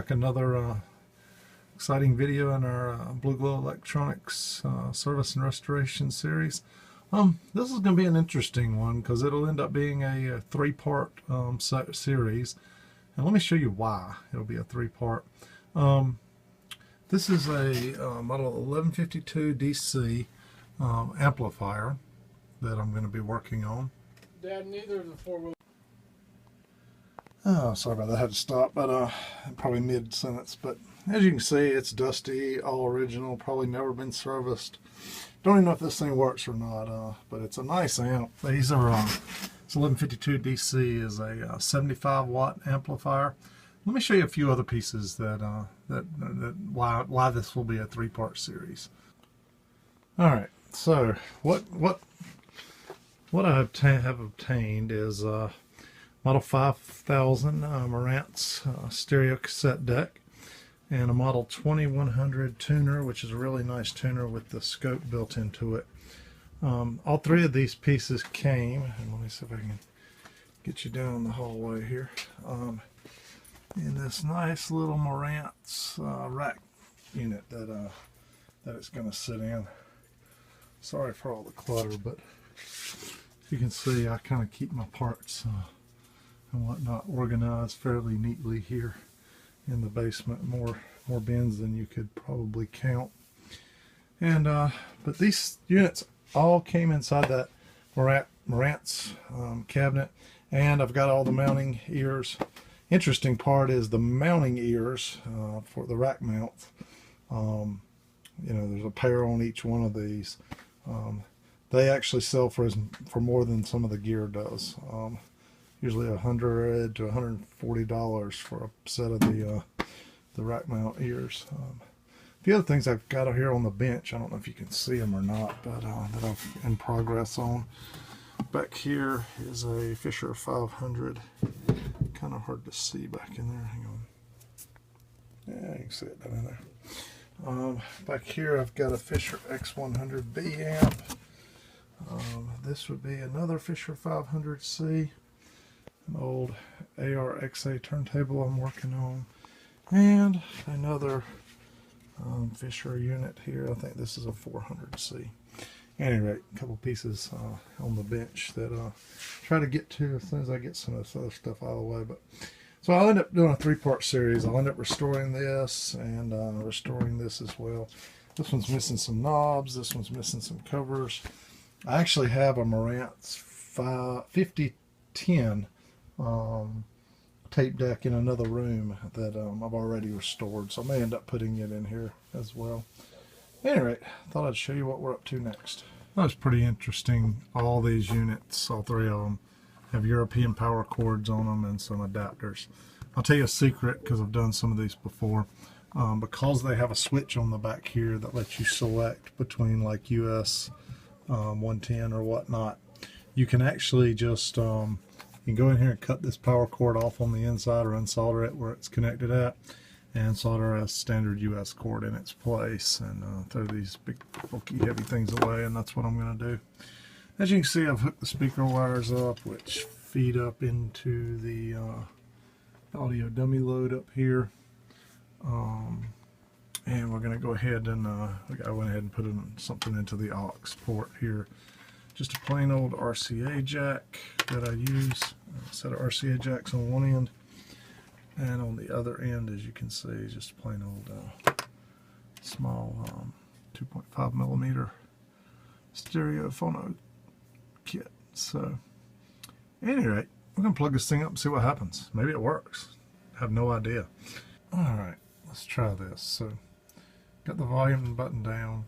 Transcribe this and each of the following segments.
back another exciting video in our Blue Glow Electronics service and restoration series. This is going to be an interesting one because it'll end up being a three-part series, and let me show you why it'll be a three-part. This is a model 1152DC amplifier that I'm going to be working on. Dad, neither of the four-wheel. Oh, sorry about that. I had to stop, but probably mid-sentence. But as you can see, it's dusty, all original, probably never been serviced. Don't even know if this thing works or not, but it's a nice amp. These are, it's 1152DC is a 75 watt amplifier. Let me show you a few other pieces that why this will be a three-part series. All right, so what I have obtained is Model 5000 Marantz stereo cassette deck, and a Model 2100 tuner, which is a really nice tuner with the scope built into it. All three of these pieces came, and let me see if I can get you down the hallway here, in this nice little Marantz rack unit that it's going to sit in. Sorry for all the clutter, but you can see I kind of keep my parts and whatnot organized fairly neatly here in the basement. More bins than you could probably count. And but these units all came inside that Marantz cabinet, and I've got all the mounting ears. Interesting part is the mounting ears for the rack mounts. You know, there's a pair on each one of these. They actually sell for more than some of the gear does. Usually $100 to $140 for a set of the rack mount ears. The other things I've got here on the bench, I don't know if you can see them or not, but that I'm in progress on. Back here is a Fisher 500. Kind of hard to see back in there. Hang on. Yeah, you can see it down in there. Back here I've got a Fisher X100B amp. This would be another Fisher 500C. An old ARXA turntable I'm working on. And another Fisher unit here. I think this is a 400C. At any rate, a couple pieces on the bench that I'll try to get to as soon as I get some of this other stuff out of the way. But so I'll end up doing a three-part series. I'll end up restoring this and restoring this as well. This one's missing some knobs. This one's missing some covers. I actually have a Marantz 5010 tape deck in another room that I've already restored, so I may end up putting it in here as well. Anyway, I thought I'd show you what we're up to next. That was pretty interesting. All these units, all three of them, have European power cords on them and some adapters. I'll tell you a secret because I've done some of these before. Because they have a switch on the back here that lets you select between like US 110 or whatnot, you can actually just you can go in here and cut this power cord off on the inside or unsolder it where it's connected at, and solder a standard US cord in its place, and throw these big bulky heavy things away, and that's what I'm going to do. As you can see, I've hooked the speaker wires up, which feed up into the audio dummy load up here. And we're going to go ahead and I went ahead and put something into the aux port here. Just a plain old RCA jack that I use. A set of RCA jacks on one end, and on the other end, as you can see, is just a plain old small 2.5 millimeter stereo phono kit. So, at any rate, we're going to plug this thing up and see what happens. Maybe it works. I have no idea. Alright, let's try this. So, got the volume button down.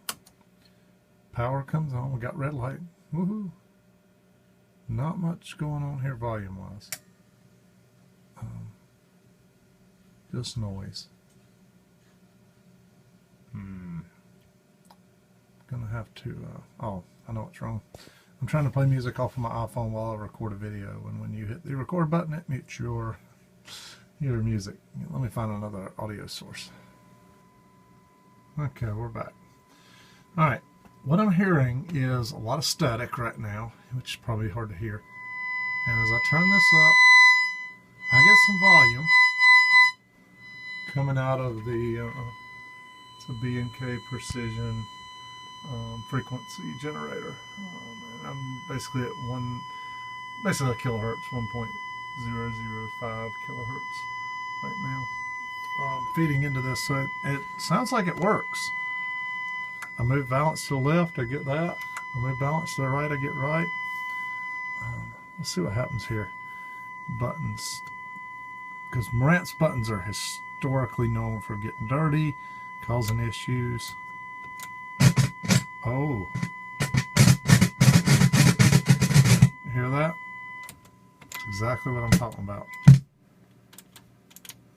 Power comes on. We got red light. Woohoo! Not much going on here volume-wise. Just noise. Gonna have to, oh, I know what's wrong. I'm trying to play music off of my iPhone while I record a video, and when you hit the record button, it mutes your music. Let me find another audio source. Okay, we're back. Alright, what I'm hearing is a lot of static right now, which is probably hard to hear. And as I turn this up, I get some volume. coming out of the it's a B&K Precision frequency generator, and I'm basically at basically a kilohertz, 1.005 kilohertz right now. Feeding into this, so it sounds like it works. I move balance to the left, I get that. I move balance to the right, I get right. Let's see what happens here. Buttons, because Marantz buttons are historically known for getting dirty, causing issues. Oh, you hear that? That's exactly what I'm talking about.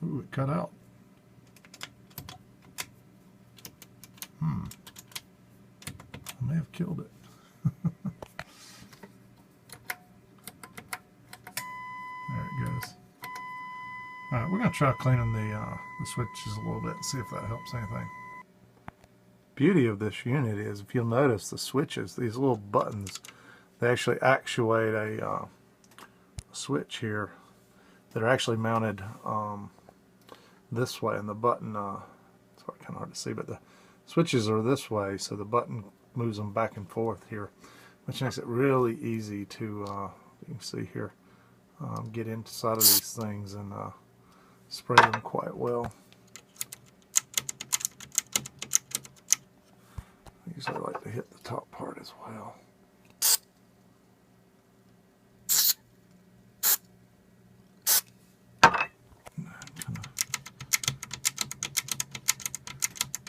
Ooh, it cut out. I may have killed it. There it goes. Alright, we're going to try cleaning the switches a little bit and see if that helps anything. Beauty of this unit is, if you'll notice, the switches, these little buttons, they actually actuate a switch here that are actually mounted this way, and the button, it's kind of hard to see, but the switches are this way, so the button moves them back and forth here, which makes it really easy to, you can see here, get inside of these things and spray them quite well. I usually like to hit the top part as well.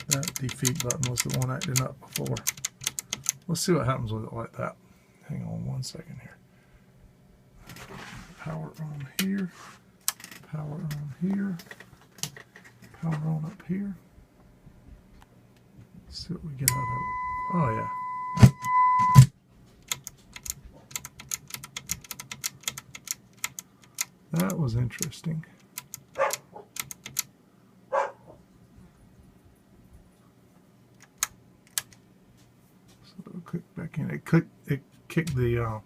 That defeat button was the one acting up before. Let's see what happens with it like that. Hang on one second here. Power on here. Power on here. Power on up here. Let's see what we get out of it. Oh yeah. That was interesting. Click back in. It kicked the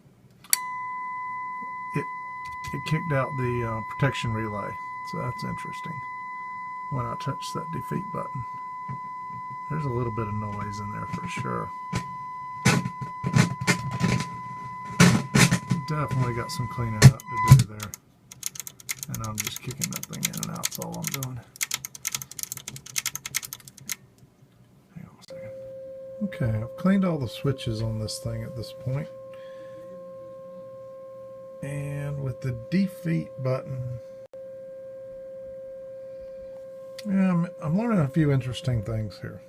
it kicked out the protection relay, so that's interesting. When I touch that defeat button, there's a little bit of noise in there for sure. Definitely got some cleaning up to do there, and I'm just kicking that thing in and out. That's all I'm doing. Okay, I've cleaned all the switches on this thing at this point. And with the defeat button, yeah, I'm learning a few interesting things here.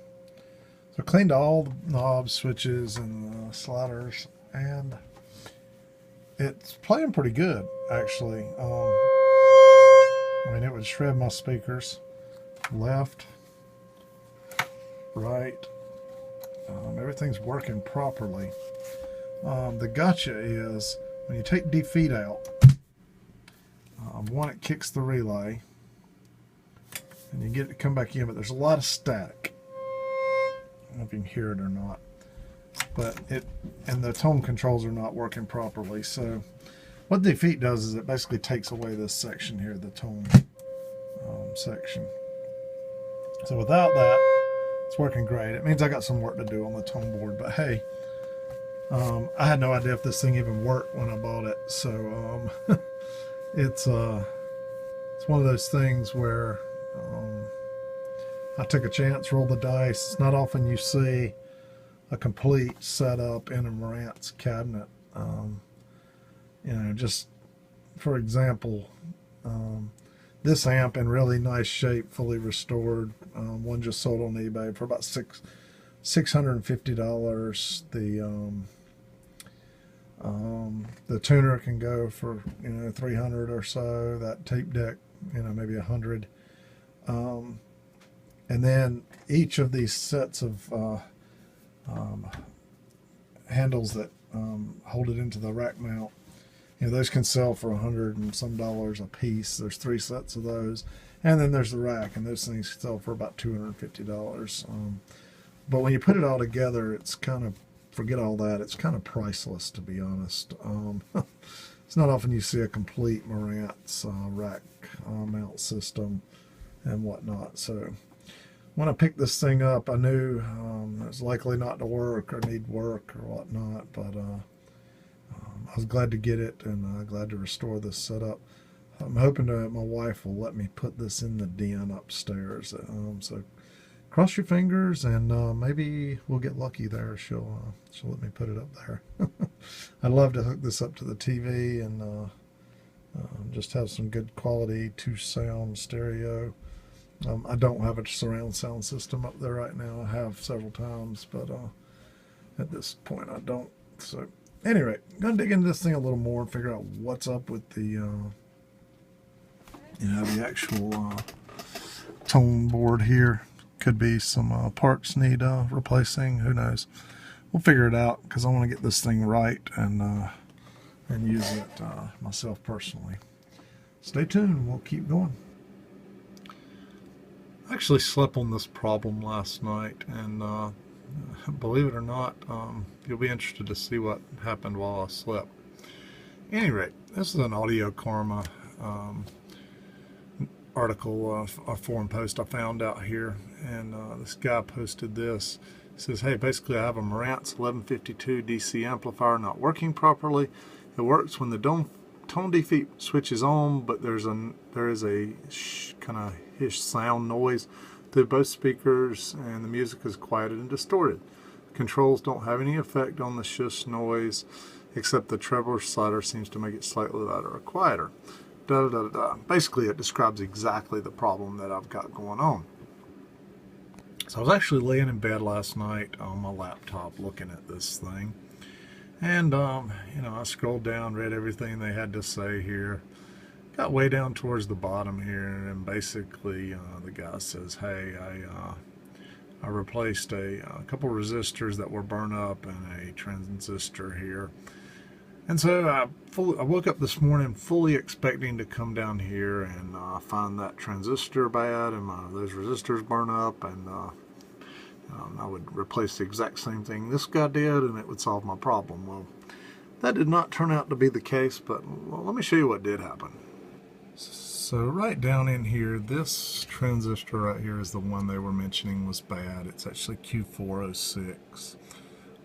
So I cleaned all the knobs, switches, and sliders, and it's playing pretty good, actually. I mean, it would shred my speakers. Left, right. Everything's working properly. The gotcha is when you take defeat out, one, it kicks the relay and you get it to come back in, but there's a lot of static. I don't know if you can hear it or not, but and the tone controls are not working properly. So what defeat does is it basically takes away this section here, the tone section. So without that, it's working great. It means I got some work to do on the tone board, but hey, I had no idea if this thing even worked when I bought it. So it's one of those things where I took a chance, rolled the dice. It's not often you see a complete setup in a Marantz cabinet. You know, just for example, this amp in really nice shape, fully restored. One just sold on eBay for about $650. The tuner can go for $300 or so. That tape deck, maybe $100. And then each of these sets of handles that hold it into the rack mount, those can sell for $100 and some a piece. There's 3 sets of those, and then there's the rack, and those things sell for about $250. But when you put it all together, it's kind of, forget all that, it's kind of priceless, to be honest. It's not often you see a complete Marantz rack mount system and whatnot. So when I picked this thing up, I knew it was likely not to work or need work or whatnot, but I was glad to get it, and glad to restore this setup. I'm hoping that my wife will let me put this in the den upstairs. So cross your fingers, and maybe we'll get lucky there. She'll let me put it up there. I'd love to hook this up to the TV and just have some good quality 2-sound stereo. I don't have a surround sound system up there right now. I have several times, but at this point I don't. So anyway, I'm going to dig into this thing a little more and figure out what's up with the the actual tone board here. Could be some parts need replacing. Who knows? We'll figure it out, because I want to get this thing right and use it myself personally. Stay tuned. We'll keep going. I actually slept on this problem last night, and believe it or not, you'll be interested to see what happened while I slept. At any rate, this is an Audio Karma article, a forum post I found out here, and this guy posted this. He says, hey, basically I have a Marantz 1152DC amplifier not working properly. It works when the tone defeat switch is on, but there is a kind of hiss sound noise through both speakers, and the music is quieted and distorted. Controls don't have any effect on the shush noise, except the treble slider seems to make it slightly louder or quieter. Basically, it describes exactly the problem that I've got going on. So I was actually laying in bed last night on my laptop looking at this thing, and I scrolled down, read everything they had to say here, got way down towards the bottom here, and basically the guy says, hey, I replaced a couple resistors that were burned up and a transistor here. And so I woke up this morning fully expecting to come down here and find that transistor bad and those resistors burn up, and I would replace the exact same thing this guy did, and it would solve my problem. Well, that did not turn out to be the case, but let me show you what did happen. So right down in here, this transistor right here is the one they were mentioning was bad. It's actually Q406.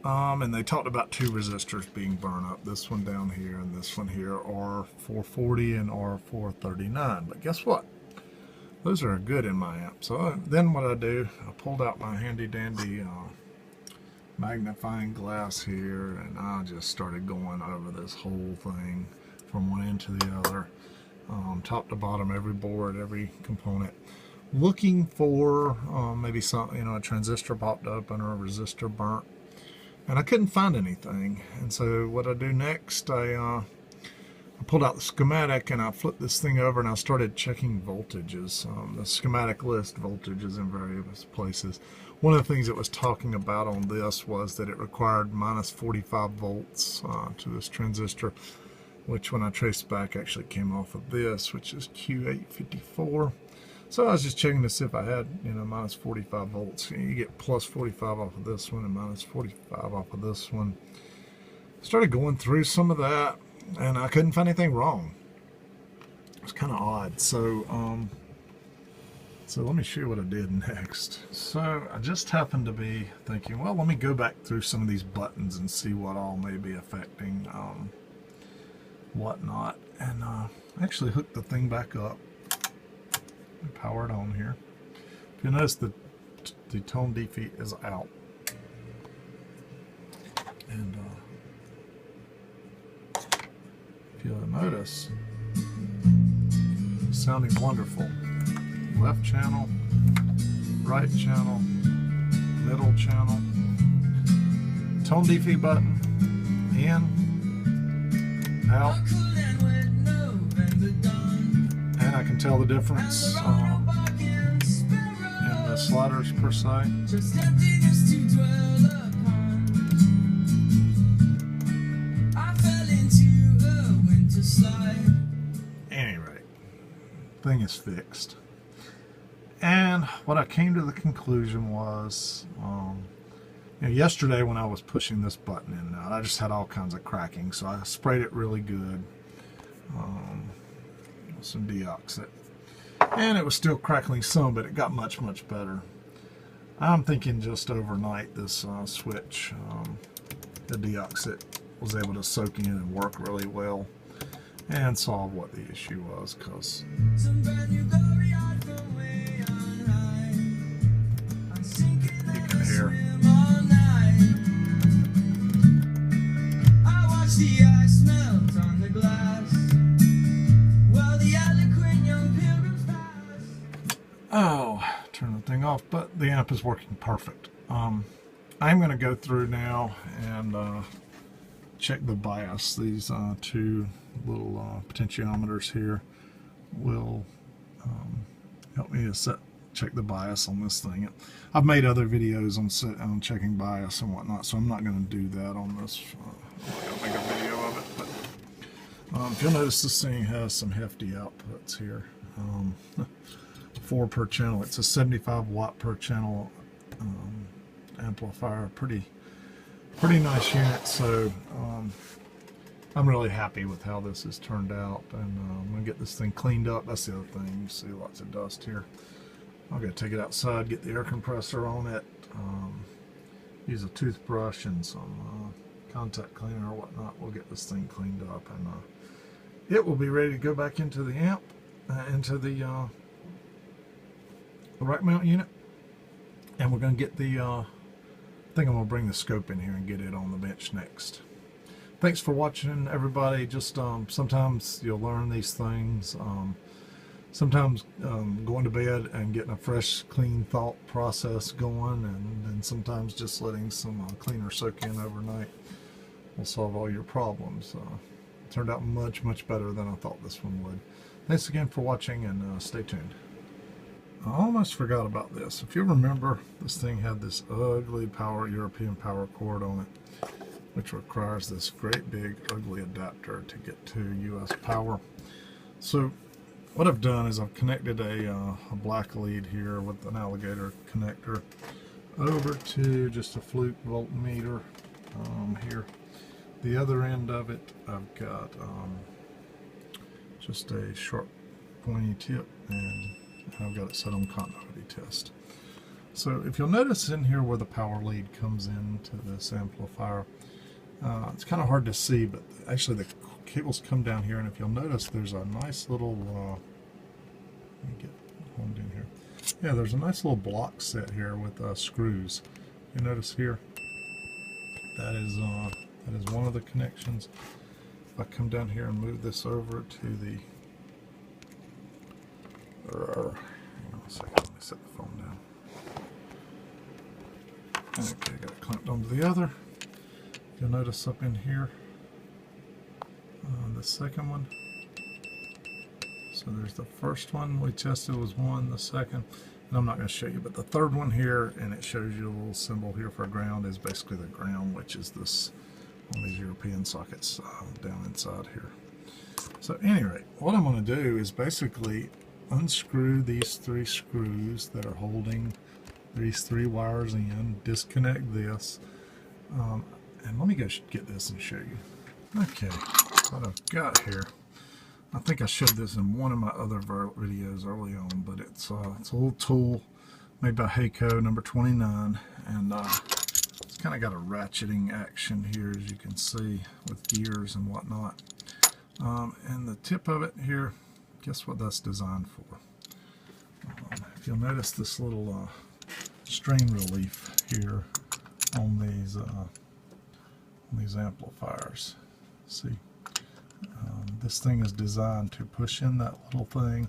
And they talked about 2 resistors being burned up, this one down here and this one here, R440 and R439. But guess what? Those are good in my amp. So then what I do, I pulled out my handy dandy magnifying glass here, and I just started going over this whole thing from one end to the other, top to bottom, every board, every component, looking for maybe some, a transistor popped open or a resistor burnt. And I couldn't find anything. And so what I do next, I pulled out the schematic and I flipped this thing over and I started checking voltages. The schematic lists voltages in various places. One of the things it was talking about on this was that it required minus 45 volts to this transistor, which when I traced back actually came off of this, which is Q854. So I was just checking to see if I had, minus 45 volts. You get plus 45 off of this one and minus 45 off of this one. Started going through some of that, and I couldn't find anything wrong. It was kind of odd. So let me show you what I did next. So I just happened to be thinking, well, let me go back through some of these buttons and see what all may be affecting whatnot. And actually hooked the thing back up. Power it on here. If you notice, the tone defeat is out, and if you'll notice, sounding wonderful. Left channel, right channel, middle channel, tone defeat button, in, out. And I can tell the difference in the sliders per se. Anyway, thing is fixed. And what I came to the conclusion was, yesterday when I was pushing this button in and out, I just had all kinds of cracking, so I sprayed it really good. Some deoxit. and it was still crackling some, but it got much better. I'm thinking just overnight this switch, the deoxit, was able to soak in and work really well and solve what the issue was, because you can hear. The ice melt on the glass while the eloquent young pilgrims pass. Oh, turn the thing off, but the amp is working perfect. I'm going to go through now and check the bias. These two little potentiometers here will help me to check the bias on this thing. I've made other videos on checking bias and whatnot, so I'm not going to do that on this. I'm not going to make a video of it, but if you'll notice, this thing has some hefty outputs here. 4 per channel. It's a 75 watt per channel amplifier. Pretty nice unit. So I'm really happy with how this has turned out, and I'm going to get this thing cleaned up. That's the other thing. You see lots of dust here. I'm going to take it outside, get the air compressor on it, use a toothbrush and some contact cleaner or whatnot. We'll get this thing cleaned up, and it will be ready to go back into the amp, into the rack mount unit, and we're going to get the I think I'm going to bring the scope in here and get it on the bench next. Thanks for watching, everybody. Just sometimes you'll learn these things. Sometimes going to bed and getting a fresh, clean thought process going, and then sometimes just letting some cleaner soak in overnight will solve all your problems. It turned out much better than I thought this one would. Thanks again for watching, and stay tuned. I almost forgot about this. If you remember, this thing had this ugly European power cord on it, which requires this great big ugly adapter to get to US power. So what I've done is I've connected a black lead here with an alligator connector over to just a fluke voltmeter here. The other end of it, I've got just a sharp pointy tip, and I've got it set on continuity test. So if you'll notice in here where the power lead comes into this amplifier, it's kind of hard to see, but actually the cables come down here, and if you'll notice, there's a nice little let me get honed in here. Yeah, there's a nice little block set here with screws. You notice here, that is one of the connections. If I come down here and move this over to the hang on a second, let me set the phone down. Okay, got it clamped onto the other. You'll notice up in here, the second one. So there's the first one we tested was 1, the second, and I'm not going to show you, but the third one here, and it shows you a little symbol here for ground, is basically the ground, which is this on these European sockets down inside here. So at any rate, what I'm going to do is basically unscrew these 3 screws that are holding these 3 wires in, disconnect this, and let me go get this and show you. Okay, what I've got here, I think I showed this in one of my other videos early on, but it's a little tool made by Heiko, number 29, and it's kind of got a ratcheting action here, as you can see, with gears and whatnot. And the tip of it here, guess what that's designed for? If you'll notice this little strain relief here on these amplifiers, see, this thing is designed to push in that little thing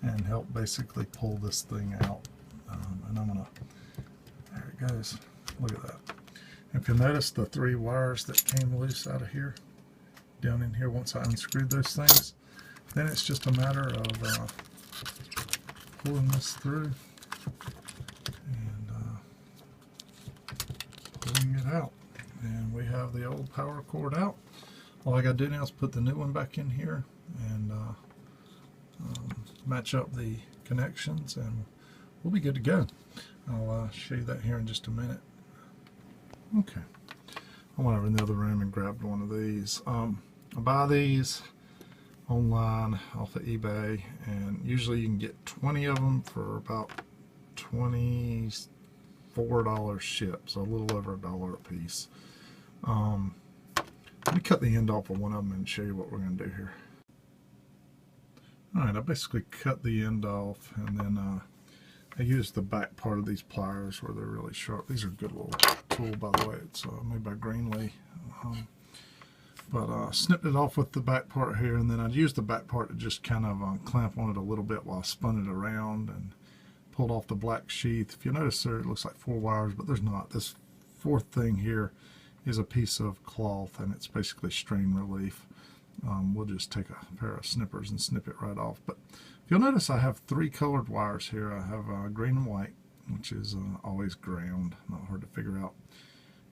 and help basically pull this thing out. And I'm gonna, there it goes, look at that. If you'll notice the 3 wires that came loose out of here, down in here, once I unscrewed those things, then it's just a matter of pulling this through and pulling it out, and we have the old power cord out. All I got to do now is put the new one back in here and match up the connections, and we'll be good to go. I'll show you that here in just a minute. Okay, I went over in the other room and grabbed one of these. I buy these online off of eBay, and usually you can get 20 of them for about $24 shipped, so a little over $1 a piece. Let me cut the end off of one of them and show you what we're going to do here. Alright, I basically cut the end off, and then I used the back part of these pliers where they're really sharp. These are a good little tool, by the way. It's made by Greenlee. But snipped it off with the back part here, and then I used the back part to just kind of clamp on it a little bit while I spun it around and pulled off the black sheath. If you notice there, it looks like 4 wires, but there's not. This fourth thing here is a piece of cloth, and it's basically strain relief. We'll just take a pair of snippers and snip it right off. But if you'll notice, I have 3 colored wires here. I have green and white, which is always ground, not hard to figure out.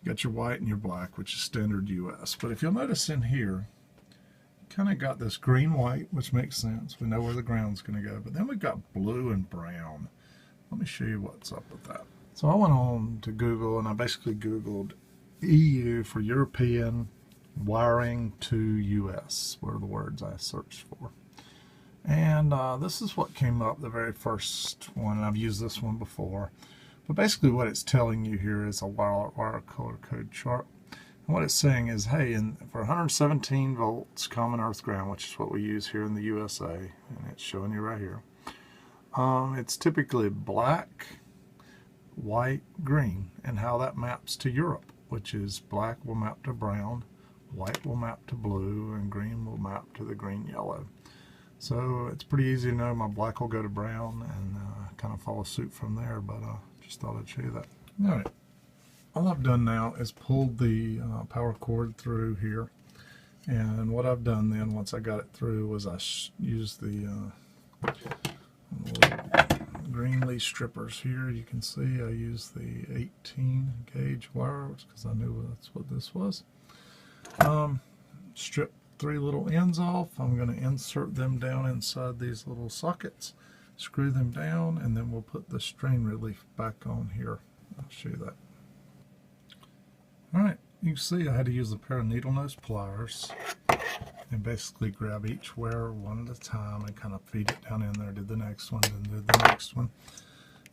You got your white and your black, which is standard US. But if you'll notice in here, kind of got this green-white, which makes sense. We know where the ground's going to go. But then we've got blue and brown. Let me show you what's up with that. So I went on to Google, and I basically Googled EU for European wiring to US, were the words I searched for. And this is what came up, the very first one, and I've used this one before. But basically what it's telling you here is a wire color code chart. And what it's saying is, hey, for 117 volts common earth ground, which is what we use here in the USA, and it's showing you right here, it's typically black, white, green, and how that maps to Europe, which is black will map to brown, white will map to blue, and green will map to the green-yellow. So it's pretty easy to know my black will go to brown, and kind of follow suit from there, but just thought I'd show you that. Alright, all I've done now is pulled the power cord through here, and what I've done then, once I got it through, was I used the Greenlee strippers here. You can see I used the 18 gauge wire because I knew that's what this was. Strip 3 little ends off. I'm going to insert them down inside these little sockets, screw them down, and then we'll put the strain relief back on here. I'll show you that. Alright, you can see I had to use a pair of needle nose pliers and basically grab each wire one at a time and kind of feed it down in there. Did the next one, then did the next one.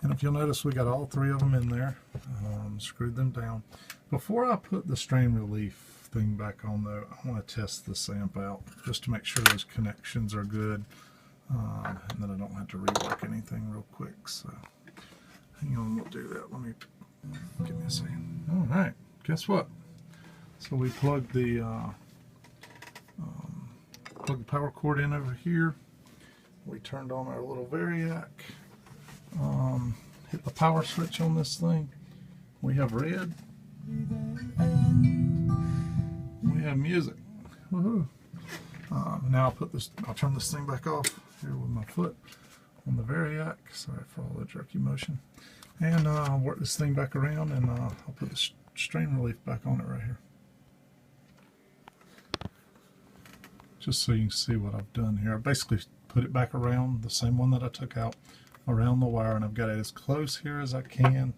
And if you'll notice, we got all 3 of them in there, screwed them down. Before I put the strain relief thing back on, though, I want to test this amp out just to make sure those connections are good, and then I don't have to rework anything real quick. So hang on, we'll do that. Let me give me a second. All right, guess what? So we plugged the power cord in over here. We turned on our little variac. Hit the power switch on this thing. We have red. We have music. Woohoo! Now I'll turn this thing back off here with my foot on the variac. Sorry for all the jerky motion. And I'll work this thing back around, and I'll put the strain relief back on it right here. Just so you can see what I've done here. I basically put it back around, the same one that I took out, around the wire, and I've got it as close here as I can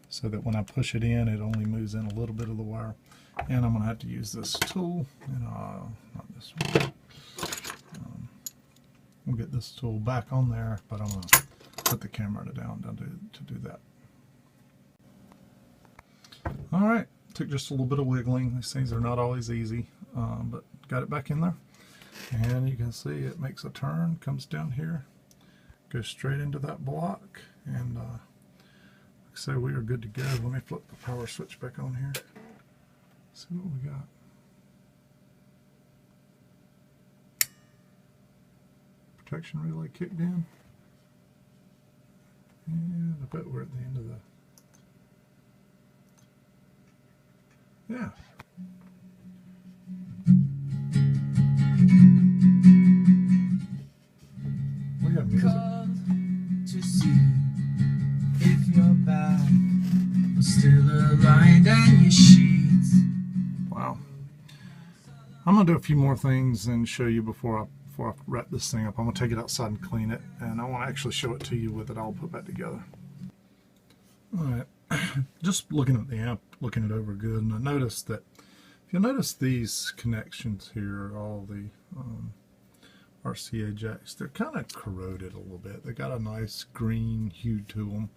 so that when I push it in, it only moves in a little bit of the wire. And I'm going to have to use this tool, and not this one. We'll get this tool back on there, but I'm going to put the camera down to do that. Alright, took just a little bit of wiggling. These things are not always easy, but got it back in there. And you can see it makes a turn, comes down here, goes straight into that block, and like I say, we are good to go. Let me flip the power switch back on here. See what we got. Protection relay kicked in. And I bet we're at the end of the... Yeah. We have music. To see if your back was still aligned and your sheets. Wow. I'm going to do a few more things and show you before I wrap this thing up. I'm going to take it outside and clean it, and I want to actually show it to you with it all put back together. Alright, just looking at the amp, looking it over good, and I noticed that, if you'll notice these connections here, all RCA jacks. They're kind of corroded a little bit. They got a nice green hue to them.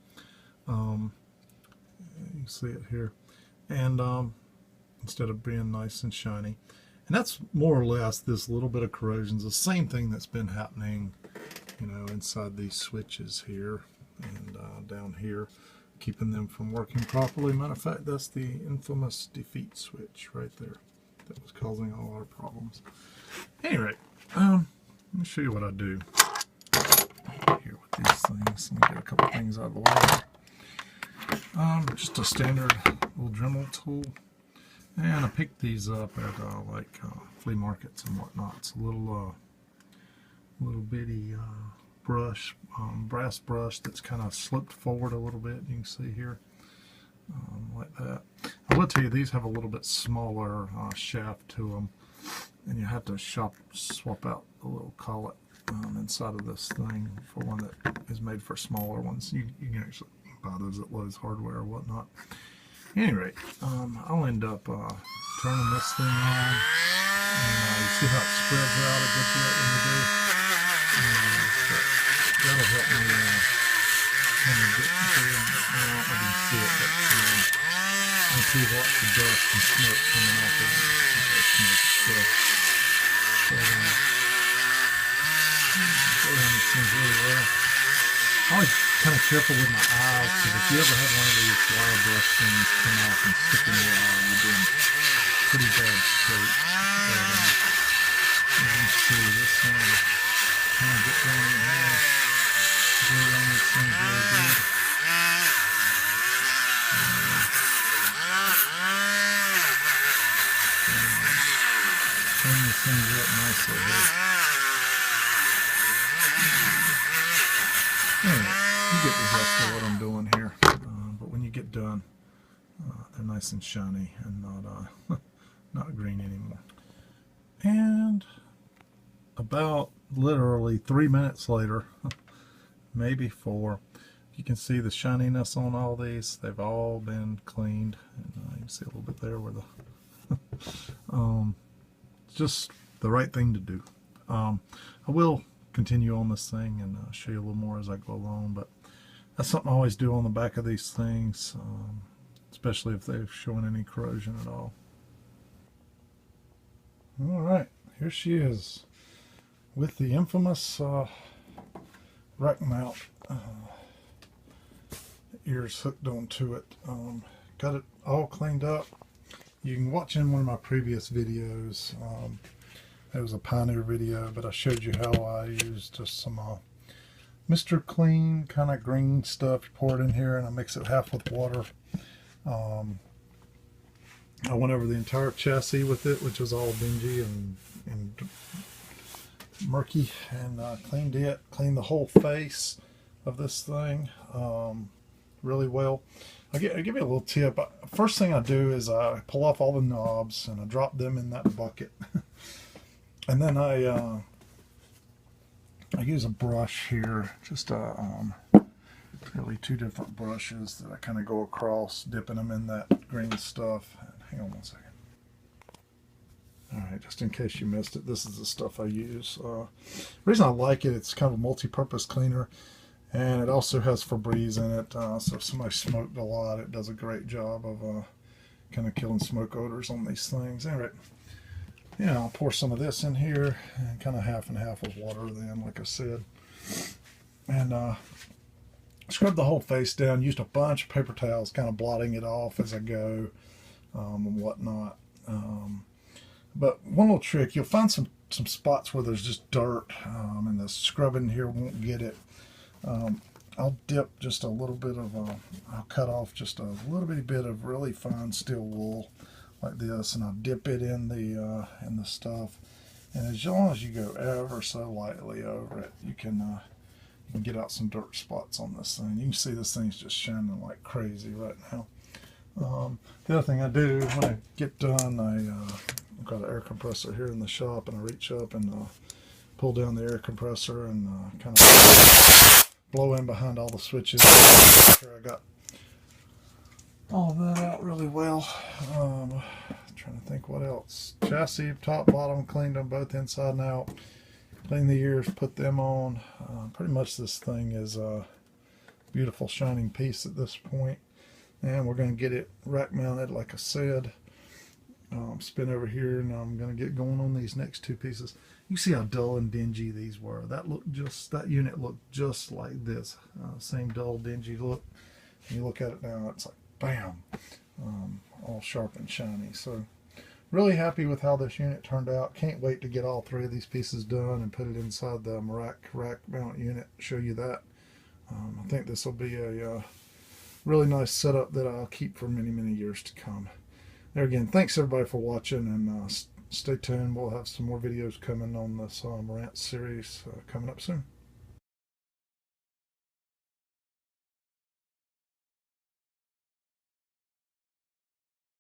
You can see it here. And instead of being nice and shiny. And that's more or less this little bit of corrosion is the same thing that's been happening, you know, inside these switches here and down here, keeping them from working properly. Matter of fact, that's the infamous defeat switch right there that was causing all our problems. Anyway, let me show you what I do here with these things. Let me get a couple things out of the way. Just a standard little Dremel tool. And I picked these up at like flea markets and whatnot. It's a little bitty brush, brass brush that's kind of slipped forward a little bit. You can see here, like that. I will tell you, these have a little bit smaller shaft to them, and you have to swap out the little collet inside of this thing for one that is made for smaller ones. You can actually buy those at Lowe's Hardware or whatnot. Anyway, I'll end up turning this thing on, and you see how it spreads out a good bit when you do. That'll help me kind of get through. I don't know if you can see it, but I see lots of dust and smoke coming off of smoke stuff. But go down these things really well. I always kind of careful with my eyes, because if you ever had one of these wire brush things come off and stick in your eye, you're doing pretty bad shape. But you can see this one kind of get down in here, go around these things really good. Clean these things up nicely here. Anyway, you get the gist of what I'm doing here, but when you get done, they're nice and shiny and not green anymore. And about literally 3 minutes later, maybe 4, you can see the shininess on all these. They've all been cleaned, and you can see a little bit there where the it's just the right thing to do. I will continue on this thing and show you a little more as I go along, but that's something I always do on the back of these things, especially if they're showing any corrosion at all. Alright, here she is with the infamous rack mount ears hooked onto it. Got it all cleaned up. You can watch in one of my previous videos. It was a Pioneer video, but I showed you how I used just some Mr. Clean kind of green stuff. You pour it in here and I mix it half with water. I went over the entire chassis with it, which was all dingy and murky, and cleaned it, cleaned the whole face of this thing really well. I'll give you a little tip. First thing I do is I pull off all the knobs and I drop them in that bucket. And then I use a brush here, just really 2 different brushes that I kind of go across, dipping them in that green stuff. Hang on one second. Alright, just in case you missed it, this is the stuff I use. The reason I like it, it's kind of a multi-purpose cleaner, and it also has Febreze in it, so if somebody smoked a lot, it does a great job of kind of killing smoke odors on these things. Anyway, yeah, I'll pour some of this in here, and kind of half and half with water then, like I said. And scrub the whole face down. Used a bunch of paper towels, kind of blotting it off as I go, and whatnot. But one little trick, you'll find some spots where there's just dirt, and the scrubbing here won't get it. I'll dip just a little bit of, I'll cut off just a little bitty bit of really fine steel wool, like this, and I'll dip it in the stuff, and as long as you go ever so lightly over it, you can get out some dirt spots on this thing. You can see this thing's just shining like crazy right now. The other thing I do when I get done, I've got an air compressor here in the shop, and I reach up and pull down the air compressor and kind of blow in behind all the switches. Make sure I got all of that out really well. Trying to think what else. Chassis, top, bottom, cleaned them both inside and out. Clean the ears, put them on. Pretty much this thing is a beautiful shining piece at this point. And we're going to get it rack mounted like I said. Spin over here, and I'm going to get going on these next two pieces. You see how dull and dingy these were. That unit looked just like this. Same dull, dingy look. And you look at it now, it's like bam, all sharp and shiny. So really happy with how this unit turned out. Can't wait to get all three of these pieces done and put it inside the rack mount unit. Show you that. I think this will be a really nice setup that I'll keep for many years to come. There again, thanks everybody for watching, and stay tuned. We'll have some more videos coming on this Marantz series coming up soon.